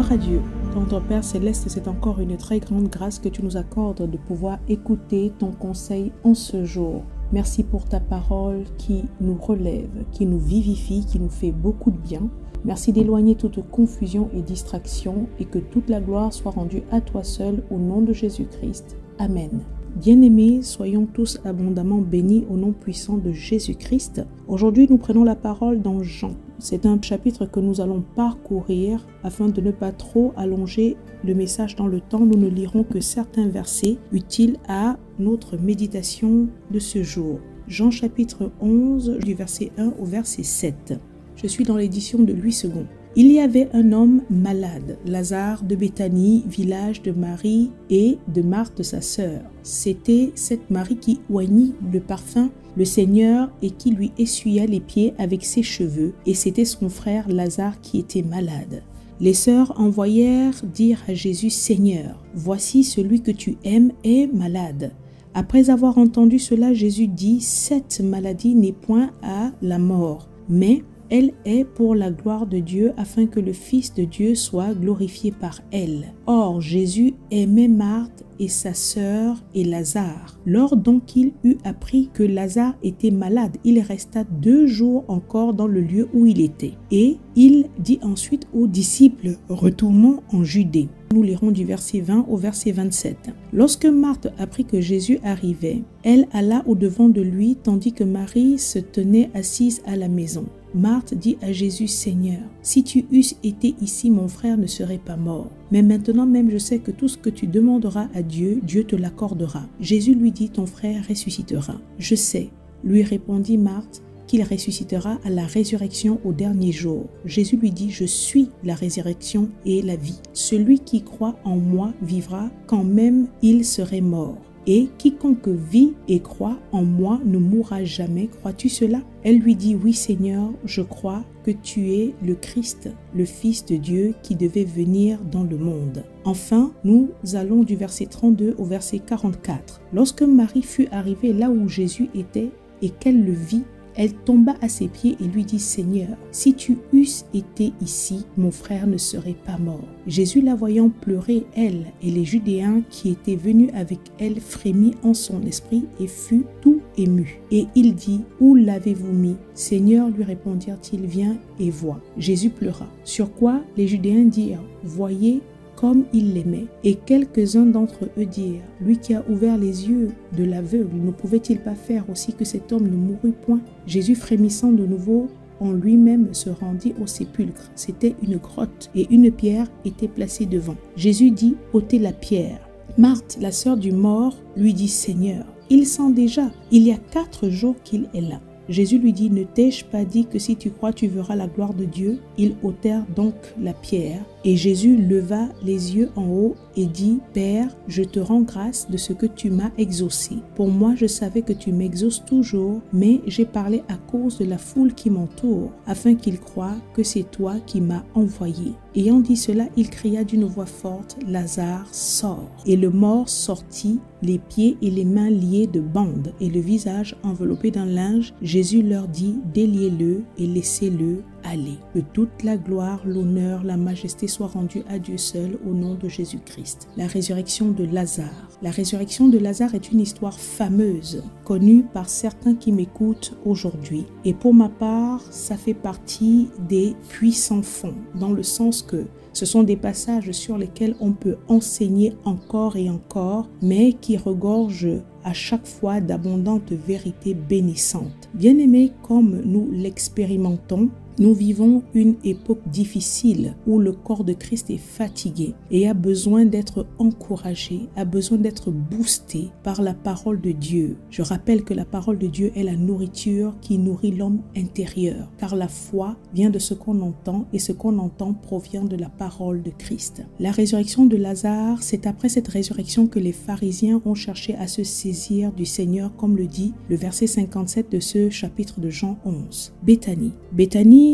Gloire à Dieu. Notre Père Céleste, c'est encore une très grande grâce que tu nous accordes de pouvoir écouter ton conseil en ce jour. Merci pour ta parole qui nous relève, qui nous vivifie, qui nous fait beaucoup de bien. Merci d'éloigner toute confusion et distraction et que toute la gloire soit rendue à toi seul au nom de Jésus-Christ. Amen. Bien-aimés, soyons tous abondamment bénis au nom puissant de Jésus-Christ. Aujourd'hui, nous prenons la parole dans Jean. C'est un chapitre que nous allons parcourir afin de ne pas trop allonger le message dans le temps. Nous ne lirons que certains versets utiles à notre méditation de ce jour. Jean chapitre 11, du verset 1 au verset 7. Je suis dans l'édition de Louis II. Il y avait un homme malade, Lazare de Béthanie, village de Marie et de Marthe sa sœur. C'était cette Marie qui oignit le parfum le Seigneur et qui lui essuya les pieds avec ses cheveux, et c'était son frère Lazare qui était malade. Les sœurs envoyèrent dire à Jésus, « Seigneur, voici celui que tu aimes est malade. » Après avoir entendu cela, Jésus dit, « Cette maladie n'est point à la mort, mais elle est pour la gloire de Dieu, afin que le Fils de Dieu soit glorifié par elle. » Or, Jésus aimait Marthe et sa sœur et Lazare. Lors donc qu'il eut appris que Lazare était malade, il resta 2 jours encore dans le lieu où il était. Et il dit ensuite aux disciples, « Retournons en Judée. » Nous lirons du verset 20 au verset 27. Lorsque Marthe apprit que Jésus arrivait, elle alla au-devant de lui, tandis que Marie se tenait assise à la maison. Marthe dit à Jésus, « Seigneur, si tu eusses été ici, mon frère ne serait pas mort. Mais maintenant même, je sais que tout ce que tu demanderas à Dieu, Dieu te l'accordera. » Jésus lui dit, « Ton frère ressuscitera. » « Je sais, » lui répondit Marthe, « qu'il ressuscitera à la résurrection au dernier jour. » Jésus lui dit, « Je suis la résurrection et la vie. Celui qui croit en moi vivra quand même il serait mort. Et quiconque vit et croit en moi ne mourra jamais. Crois-tu cela? » Elle lui dit, « Oui Seigneur, je crois que tu es le Christ, le Fils de Dieu qui devait venir dans le monde. » Enfin, nous allons du verset 32 au verset 44. Lorsque Marie fut arrivée là où Jésus était et qu'elle le vit, elle tomba à ses pieds et lui dit, « Seigneur, si tu eusses été ici, mon frère ne serait pas mort. » Jésus, la voyant pleurer, elle et les Judéens qui étaient venus avec elle, frémit en son esprit et fut tout ému. Et il dit, « Où l'avez-vous mis? » Seigneur, lui répondirent-ils, « Viens et vois. » Jésus pleura. Sur quoi les Judéens dirent, « Voyez comme il l'aimait. » Et quelques-uns d'entre eux dirent, « Lui qui a ouvert les yeux de l'aveugle, ne pouvait-il pas faire aussi que cet homme ne mourût point? » Jésus, frémissant de nouveau en lui-même, se rendit au sépulcre. C'était une grotte et une pierre était placée devant. Jésus dit, « Ôtez la pierre. » Marthe, la sœur du mort, lui dit, « Seigneur, il sent déjà, il y a 4 jours qu'il est là. » Jésus lui dit, « Ne t'ai-je pas dit que si tu crois, tu verras la gloire de Dieu? » Ils ôtèrent donc la pierre. Et Jésus leva les yeux en haut et dit, « Père, je te rends grâce de ce que tu m'as exaucé. Pour moi, je savais que tu m'exauces toujours, mais j'ai parlé à cause de la foule qui m'entoure, afin qu'ils croient que c'est toi qui m'as envoyé. » Ayant dit cela, il cria d'une voix forte, « Lazare, sors !» Et le mort sortit, les pieds et les mains liés de bandes et le visage enveloppé d'un linge. Jésus leur dit, « Déliez-le et laissez-le aller. » Que toute la gloire, l'honneur, la majesté soit rendue à Dieu seul au nom de Jésus-Christ. La résurrection de Lazare. La résurrection de Lazare est une histoire fameuse, connue par certains qui m'écoutent aujourd'hui. Et pour ma part, ça fait partie des puissants fonds, dans le sens que ce sont des passages sur lesquels on peut enseigner encore et encore, mais qui regorgent à chaque fois d'abondantes vérités bénissantes. Bien-aimés, comme nous l'expérimentons, nous vivons une époque difficile où le corps de Christ est fatigué et a besoin d'être encouragé, a besoin d'être boosté par la parole de Dieu. Je rappelle que la parole de Dieu est la nourriture qui nourrit l'homme intérieur, car la foi vient de ce qu'on entend et ce qu'on entend provient de la parole de Christ. La résurrection de Lazare, c'est après cette résurrection que les pharisiens ont cherché à se saisir du Seigneur, comme le dit le verset 57 de ce chapitre de Jean 11. Béthanie. Béthanie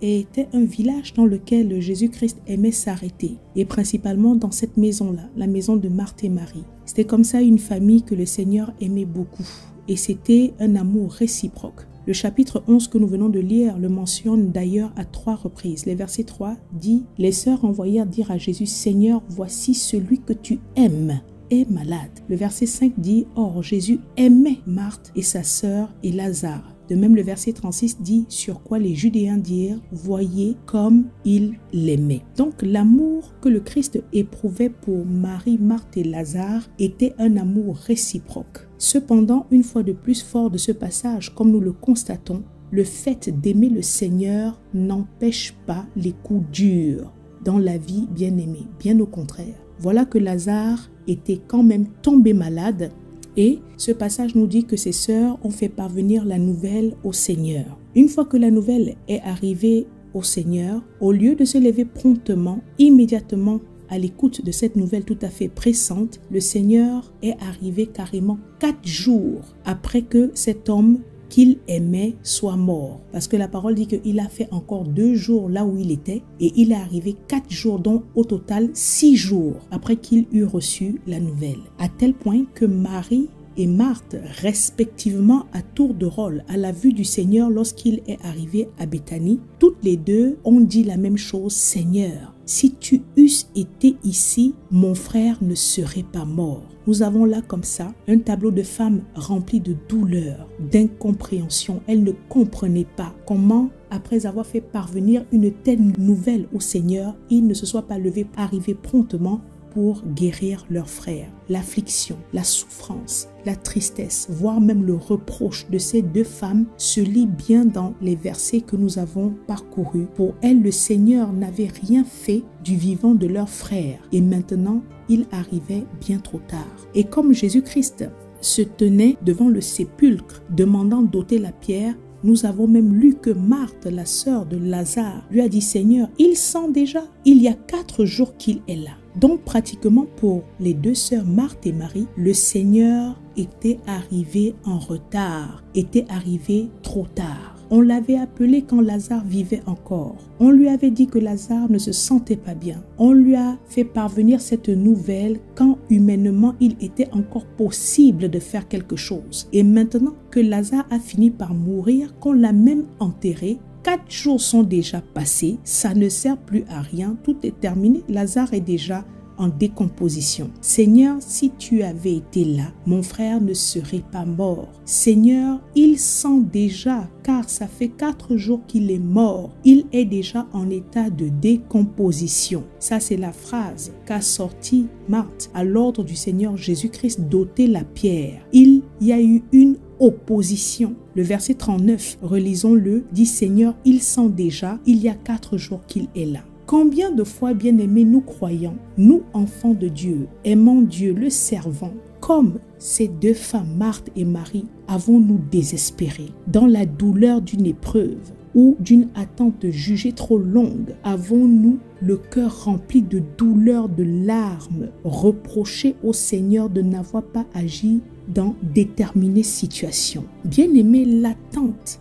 était un village dans lequel Jésus-Christ aimait s'arrêter, et principalement dans cette maison-là, la maison de Marthe et Marie. C'était comme ça une famille que le Seigneur aimait beaucoup, et c'était un amour réciproque. Le chapitre 11 que nous venons de lire le mentionne d'ailleurs à 3 reprises. Les versets 3 dit « Les sœurs envoyèrent dire à Jésus, Seigneur, voici celui que tu aimes est malade. » Le verset 5 dit « Or, Jésus aimait Marthe et sa sœur et Lazare. » De même, le verset 36 dit « Sur quoi les Judéens dirent, voyez comme il l'aimait. » Donc, l'amour que le Christ éprouvait pour Marie, Marthe et Lazare était un amour réciproque. Cependant, une fois de plus, fort de ce passage, comme nous le constatons, le fait d'aimer le Seigneur n'empêche pas les coups durs dans la vie bien-aimée, bien au contraire. Voilà que Lazare était quand même tombé malade. Et ce passage nous dit que ses sœurs ont fait parvenir la nouvelle au Seigneur. Une fois que la nouvelle est arrivée au Seigneur, au lieu de se lever promptement, immédiatement à l'écoute de cette nouvelle tout à fait pressante, le Seigneur est arrivé carrément 4 jours après que cet homme qu'il aimait soit mort. Parce que la parole dit qu'il a fait encore 2 jours là où il était et il est arrivé 4 jours, donc au total 6 jours après qu'il eut reçu la nouvelle. À tel point que Marie et Marthe, respectivement à tour de rôle, à la vue du Seigneur lorsqu'il est arrivé à Béthanie, toutes les deux ont dit la même chose, « Seigneur, si tu eusses été ici, mon frère ne serait pas mort. » Nous avons là comme ça un tableau de femmes remplies de douleur, d'incompréhension. Elles ne comprenaient pas comment, après avoir fait parvenir une telle nouvelle au Seigneur, ils ne se soient pas levés, arrivés promptement pour guérir leur frère. L'affliction, la souffrance, la tristesse, voire même le reproche de ces 2 femmes se lit bien dans les versets que nous avons parcourus. Pour elles, le Seigneur n'avait rien fait du vivant de leur frère et maintenant, il arrivait bien trop tard. Et comme Jésus-Christ se tenait devant le sépulcre demandant d'ôter la pierre, nous avons même lu que Marthe, la sœur de Lazare, lui a dit « Seigneur, il sent déjà, il y a 4 jours qu'il est là. » Donc pratiquement pour les 2 sœurs Marthe et Marie, le Seigneur était arrivé en retard, était arrivé trop tard. On l'avait appelé quand Lazare vivait encore. On lui avait dit que Lazare ne se sentait pas bien. On lui a fait parvenir cette nouvelle quand humainement il était encore possible de faire quelque chose. Et maintenant que Lazare a fini par mourir, qu'on l'a même enterré, 4 jours sont déjà passés, ça ne sert plus à rien, tout est terminé, Lazare est déjà en décomposition. Seigneur, si tu avais été là, mon frère ne serait pas mort. Seigneur, il sent déjà, car ça fait 4 jours qu'il est mort. Il est déjà en état de décomposition. Ça, c'est la phrase qu'a sorti Marthe à l'ordre du Seigneur Jésus-Christ d'ôter la pierre. Il y a eu une opposition. Le verset 39, relisons-le, dit « Seigneur, il sent déjà, il y a 4 jours qu'il est là. » Combien de fois, bien-aimés, nous croyons, nous enfants de Dieu, aimant Dieu, le servant, comme ces 2 femmes, Marthe et Marie, avons-nous désespéré dans la douleur d'une épreuve ou d'une attente jugée trop longue? Avons-nous le cœur rempli de douleur, de larmes, reproché au Seigneur de n'avoir pas agi dans déterminées situations? Bien-aimé, l'attente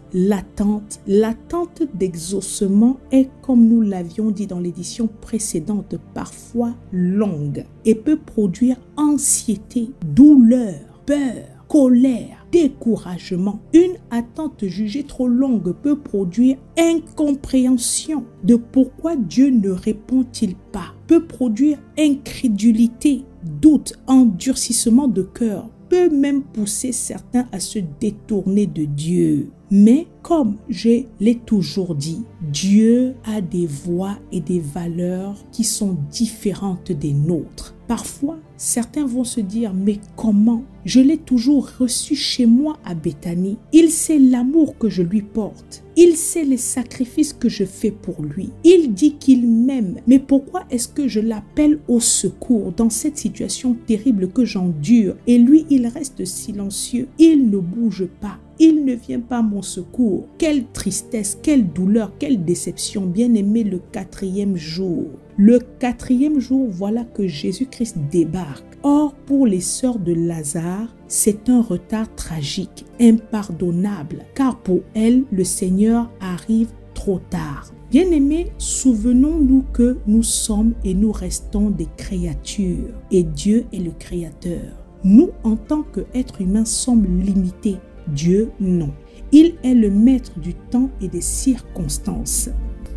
d'exaucement est, comme nous l'avions dit dans l'édition précédente, parfois longue et peut produire anxiété, douleur, peur, colère, découragement. Une attente jugée trop longue peut produire incompréhension de pourquoi Dieu ne répond-il pas, peut produire incrédulité, doute, endurcissement de cœur, peut même pousser certains à se détourner de Dieu. Mais comme je l'ai toujours dit, Dieu a des voies et des valeurs qui sont différentes des nôtres. Parfois, certains vont se dire, mais comment? Je l'ai toujours reçu chez moi à Béthanie. Il sait l'amour que je lui porte. Il sait les sacrifices que je fais pour lui. Il dit qu'il m'aime. Mais pourquoi est-ce que je l'appelle au secours dans cette situation terrible que j'endure? Et lui, il reste silencieux. Il ne bouge pas. Il ne vient pas à mon secours. Quelle tristesse, quelle douleur, quelle déception. Bien-aimé, le 4e jour. Le 4e jour, voilà que Jésus-Christ débarque. Or, pour les sœurs de Lazare, c'est un retard tragique, impardonnable, car pour elles, le Seigneur arrive trop tard. Bien-aimés, souvenons-nous que nous sommes et nous restons des créatures, et Dieu est le Créateur. Nous, en tant qu'êtres humains, sommes limités. Dieu, non. Il est le maître du temps et des circonstances.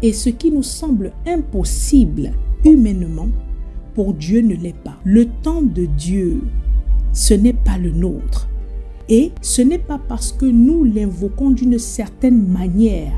Et ce qui nous semble impossible humainement, pour Dieu ne l'est pas. Le temps de Dieu, ce n'est pas le nôtre. Et ce n'est pas parce que nous l'invoquons d'une certaine manière,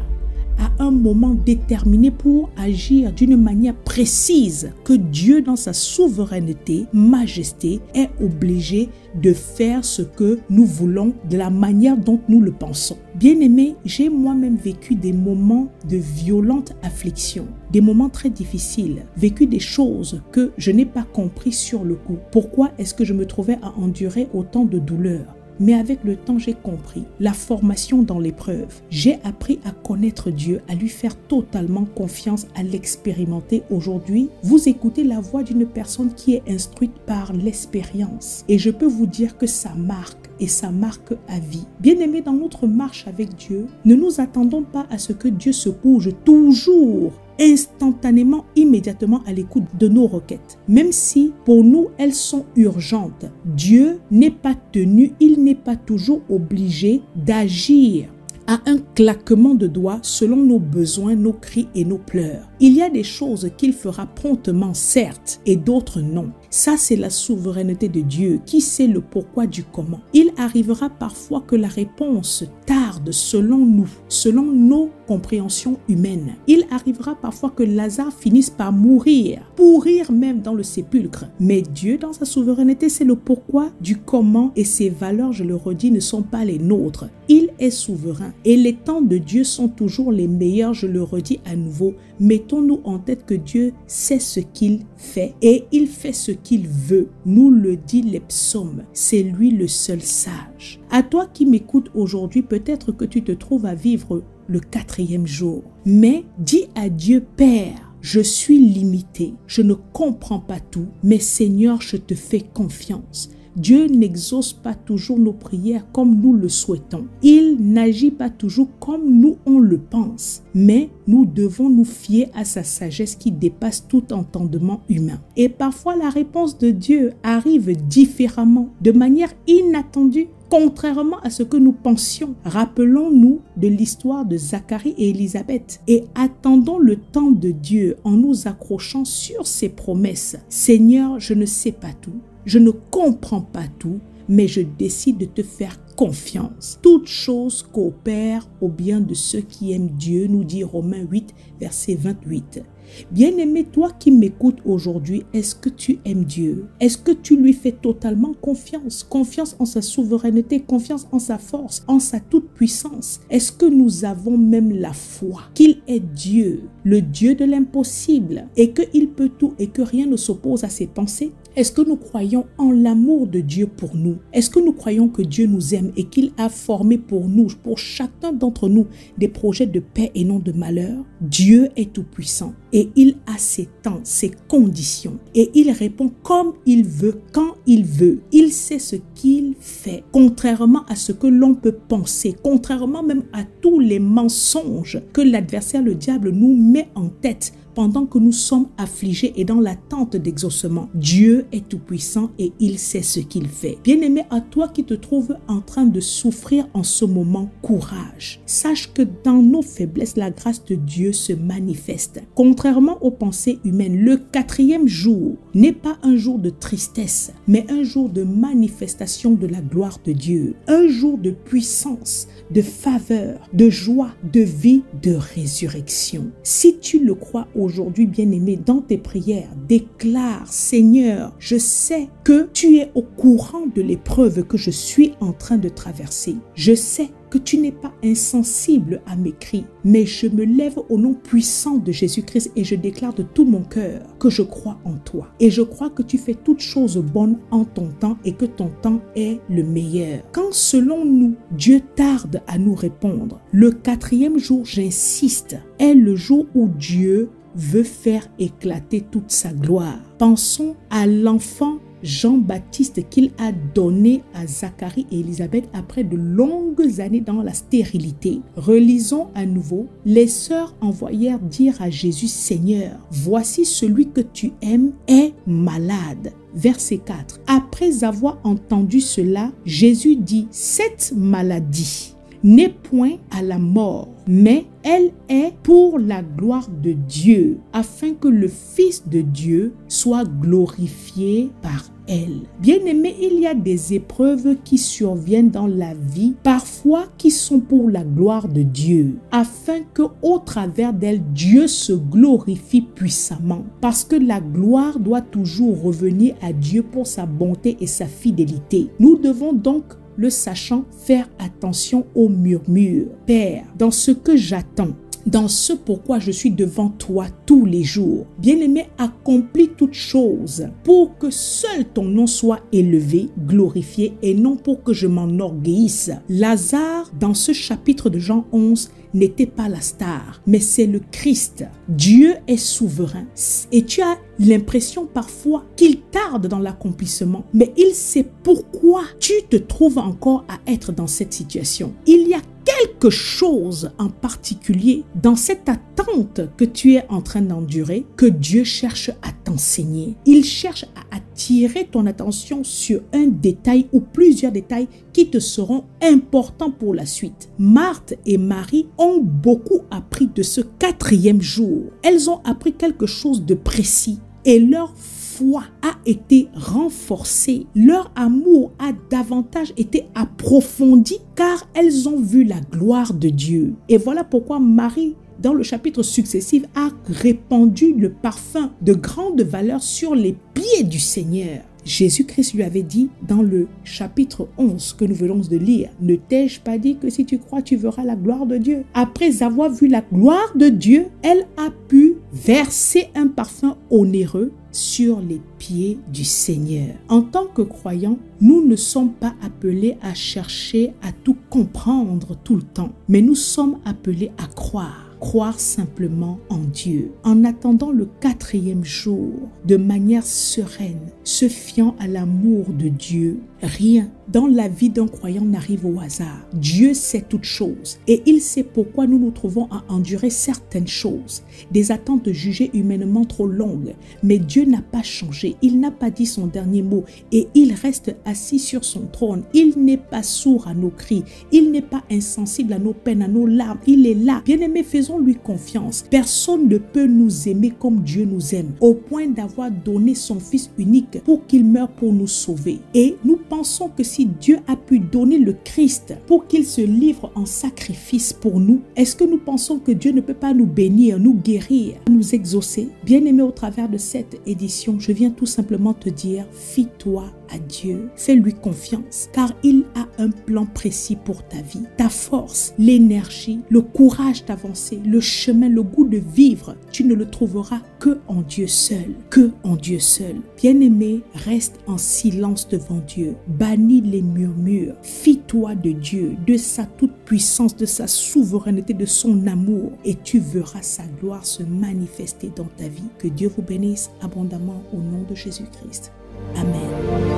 à un moment déterminé pour agir d'une manière précise, que Dieu, dans sa souveraineté, majesté, est obligé de faire ce que nous voulons de la manière dont nous le pensons. Bien-aimé, j'ai moi-même vécu des moments de violente affliction, des moments très difficiles, vécu des choses que je n'ai pas compris sur le coup. Pourquoi est-ce que je me trouvais à endurer autant de douleurs? Mais avec le temps, j'ai compris la formation dans l'épreuve. J'ai appris à connaître Dieu, à lui faire totalement confiance, à l'expérimenter. Aujourd'hui, vous écoutez la voix d'une personne qui est instruite par l'expérience. Et je peux vous dire que ça marque et ça marque à vie. Bien-aimés, dans notre marche avec Dieu, ne nous attendons pas à ce que Dieu se bouge toujours instantanément, immédiatement à l'écoute de nos requêtes. Même si pour nous, elles sont urgentes. Dieu n'est pas tenu, il n'est pas toujours obligé d'agir à un claquement de doigts selon nos besoins, nos cris et nos pleurs. Il y a des choses qu'il fera promptement, certes, et d'autres non. Ça, c'est la souveraineté de Dieu qui sait le pourquoi du comment. Il arrivera parfois que la réponse tarde selon nous, selon nos compréhensions humaines. Il arrivera parfois que Lazare finisse par mourir, pourrir même dans le sépulcre. Mais Dieu, dans sa souveraineté, sait le pourquoi du comment et ses valeurs, je le redis, ne sont pas les nôtres. Il est souverain et les temps de Dieu sont toujours les meilleurs, je le redis à nouveau. Mettons-nous en tête que Dieu sait ce qu'il fait et il fait ce qu'il veut. Nous le dit les psaumes, c'est lui le seul sage. À toi qui m'écoutes aujourd'hui, peut-être que tu te trouves à vivre le 4e jour. Mais dis à Dieu, Père, je suis limité, je ne comprends pas tout, mais Seigneur, je te fais confiance. Dieu n'exauce pas toujours nos prières comme nous le souhaitons. Il n'agit pas toujours comme nous on le pense. Mais nous devons nous fier à sa sagesse qui dépasse tout entendement humain. Et parfois la réponse de Dieu arrive différemment, de manière inattendue, contrairement à ce que nous pensions. Rappelons-nous de l'histoire de Zacharie et Élisabeth et attendons le temps de Dieu en nous accrochant sur ses promesses. Seigneur, je ne sais pas tout. Je ne comprends pas tout, mais je décide de te faire confiance. Toute chose coopère au bien de ceux qui aiment Dieu, nous dit Romains 8, verset 28. Bien-aimé, toi qui m'écoutes aujourd'hui, est-ce que tu aimes Dieu? Est-ce que tu lui fais totalement confiance? Confiance en sa souveraineté, confiance en sa force, en sa toute-puissance. Est-ce que nous avons même la foi qu'il est Dieu, le Dieu de l'impossible, et qu'il peut tout et que rien ne s'oppose à ses pensées? Est-ce que nous croyons en l'amour de Dieu pour nous? Est-ce que nous croyons que Dieu nous aime et qu'il a formé pour nous, pour chacun d'entre nous, des projets de paix et non de malheur? Dieu est tout-puissant et il a ses temps, ses conditions et il répond comme il veut, quand il veut. Il sait ce qu'il fait, contrairement à ce que l'on peut penser, contrairement même à tous les mensonges que l'adversaire, le diable, nous met en tête pendant que nous sommes affligés et dans l'attente d'exaucement. Dieu est tout-puissant et il sait ce qu'il fait. Bien-aimé, à toi qui te trouves en train de souffrir en ce moment, courage. Sache que dans nos faiblesses, la grâce de Dieu se manifeste. Contrairement aux pensées humaines, le 4e jour n'est pas un jour de tristesse, mais un jour de manifestation de la gloire de Dieu. Un jour de puissance, de faveur, de joie, de vie, de résurrection. Si tu le crois aujourd'hui, bien-aimé, dans tes prières, déclare: Seigneur, je sais que tu es au courant de l'épreuve que je suis en train de traverser. Je sais que tu n'es pas insensible à mes cris, mais je me lève au nom puissant de Jésus-Christ et je déclare de tout mon cœur que je crois en toi. Et je crois que tu fais toutes choses bonnes en ton temps et que ton temps est le meilleur. Quand selon nous, Dieu tarde à nous répondre, le 4e jour, j'insiste, est le jour où Dieu veut faire éclater toute sa gloire. Pensons à l'enfant Jean-Baptiste qu'il a donné à Zacharie et Élisabeth après de longues années dans la stérilité. Relisons à nouveau. Les sœurs envoyèrent dire à Jésus: Seigneur, voici celui que tu aimes est malade. Verset 4. Après avoir entendu cela, Jésus dit: cette maladie n'est point à la mort, mais elle est pour la gloire de Dieu, afin que le Fils de Dieu soit glorifié par elle. Bien-aimés, il y a des épreuves qui surviennent dans la vie, parfois qui sont pour la gloire de Dieu, afin que au travers d'elles, Dieu se glorifie puissamment. Parce que la gloire doit toujours revenir à Dieu pour sa bonté et sa fidélité. Nous devons donc, le sachant, faire attention aux murmures. Père, dans ce que j'attends, dans ce pourquoi je suis devant toi tous les jours. Bien-aimé, accomplis toutes choses pour que seul ton nom soit élevé, glorifié et non pour que je m'enorgueillisse. Lazare, dans ce chapitre de Jean 11, n'était pas la star, mais c'est le Christ. Dieu est souverain et tu as l'impression parfois qu'il tarde dans l'accomplissement, mais il sait pourquoi tu te trouves encore à être dans cette situation. Il y a quelque chose en particulier dans cette attente que tu es en train d'endurer que Dieu cherche à t'enseigner. Il cherche à attirer ton attention sur un détail ou plusieurs détails qui te seront importants pour la suite. Marthe et Marie ont beaucoup appris de ce 4e jour. Elles ont appris quelque chose de précis et leur foi a été renforcée. Leur amour a davantage été approfondi car elles ont vu la gloire de Dieu. Et voilà pourquoi Marie, dans le chapitre successif, a répandu le parfum de grande valeur sur les pieds du Seigneur. Jésus-Christ lui avait dit dans le chapitre 11 que nous venons de lire, « Ne t'ai-je pas dit que si tu crois, tu verras la gloire de Dieu ?» Après avoir vu la gloire de Dieu, elle a pu verser un parfum onéreux sur les pieds du Seigneur. En tant que croyants, nous ne sommes pas appelés à chercher à tout comprendre tout le temps, mais nous sommes appelés à croire. Croire simplement en Dieu, en attendant le 4e jour de manière sereine, se fiant à l'amour de Dieu. Rien dans la vie d'un croyant n'arrive au hasard. Dieu sait toutes choses et il sait pourquoi nous nous trouvons à endurer certaines choses, des attentes jugées humainement trop longues. Mais Dieu n'a pas changé, il n'a pas dit son dernier mot et il reste assis sur son trône. Il n'est pas sourd à nos cris, il n'est pas insensible à nos peines, à nos larmes. Il est là. Bien-aimés, faisons-lui confiance. Personne ne peut nous aimer comme Dieu nous aime, au point d'avoir donné son Fils unique pour qu'il meure pour nous sauver. Et nous pensons que si Dieu a pu donner le Christ pour qu'il se livre en sacrifice pour nous, est-ce que nous pensons que Dieu ne peut pas nous bénir, nous guérir, nous exaucer? Bien-aimé, au travers de cette édition, je viens tout simplement te dire, fie-toi à Dieu, fais-lui confiance, car il a un plan précis pour ta vie. Ta force, l'énergie, le courage d'avancer, le chemin, le goût de vivre, tu ne le trouveras que en Dieu seul, que en Dieu seul. Bien-aimé, reste en silence devant Dieu, bannis les murmures, fie-toi de Dieu, de sa toute puissance, de sa souveraineté, de son amour, et tu verras sa gloire se manifester dans ta vie. Que Dieu vous bénisse abondamment au nom de Jésus-Christ. Amen.